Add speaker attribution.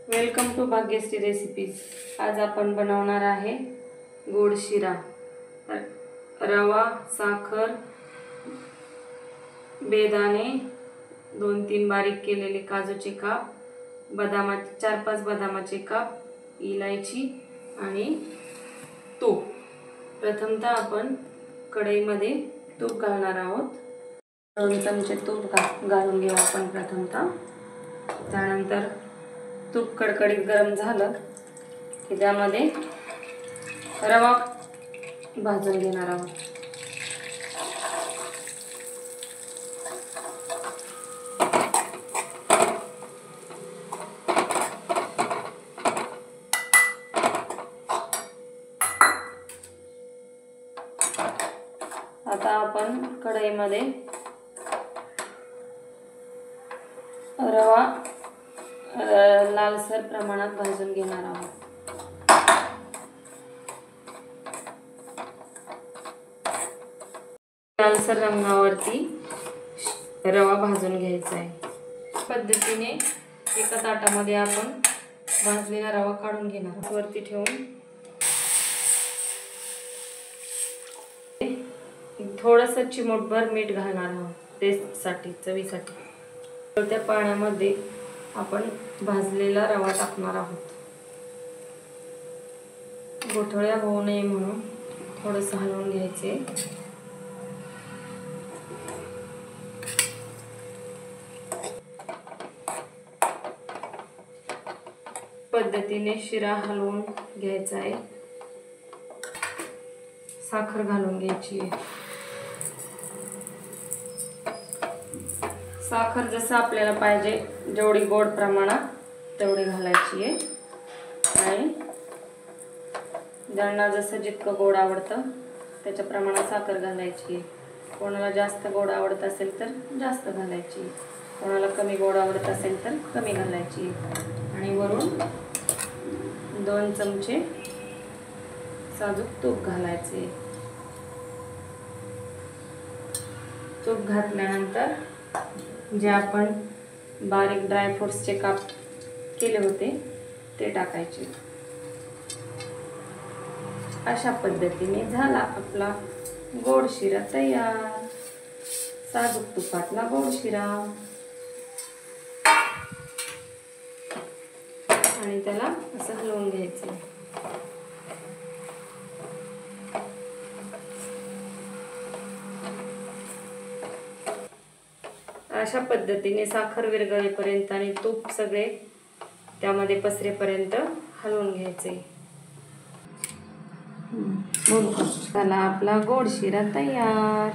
Speaker 1: Welcome to Bhagyashree recipes. आज आपण बनवणार आहे गोड शिरा। रवा, साखर, बेदाणे, 2-3 बारीक केलेले काजूचे काप, 4-5 बदामाचे काप, इलायची आणि तूप। प्रथमतः आपण कढईमध्ये तूप घालणार आहोत। 2 चमचे तूप घालून घेऊ आपण प्रथमतः। त्यानंतर तूप कडकडीत गरम झालं की त्यामध्ये रवा भाजून घेणार आहोत। आता आपण कढईमध्ये रवा लालसर प्रमाणात भाजून घेणार आहोत। लालसर रंगावरती रवा भाजून घ्यायचा आहे। पद्धतीने एका ताटामध्ये आपण भाजलेला रवा काढून घेणार आहोत। वरती ठेवून थोडंसं चिमूटभर मीठ घालणार आहोत टेस्टसाठी, चवीसाठी। त्या पाण्यामध्ये आपण भाजलेला रवा टाकणार आहोत। गोठळ्या होऊ नये म्हणून थोडंसं हलवून घ्यायचे। पद्धतीने शिरा हलवून घ्यायचा आहे। साखर घालून घ्यायची आहे। साखर जसं आपल्याला पाहिजे जेवढी गोड प्रमाणात तेवढी घालायची आहे आणि ज्यांना जसं जितकं गोड आवडतं त्याच्या प्रमाणात साखर घालायची आहे। कोणाला जास्त गोड आवडत असेल तर जास्त घालायची, कोणाला कमी गोड आवडत असेल तर कमी घालायची। आणि वरून 2 चमचे साजूक तूप घालायचे। तूप घातल्यानंतर जे आपण बारीक ड्रायफ्रुट्सचे काप केले होते ते टाकायचे। अशा पद्धतीने झाला आपला गोड शिरा तयार। साजूक तुपातला गोड शिरा। आणि त्याला असं हलवून घ्यायचं। अशा पद्धतीने साखर विरघळेपर्यंत आणि तूप सगळे त्यामध्ये पसरेपर्यंत हलवून घ्यायचे। झाला आपला गोड शिरा तयार।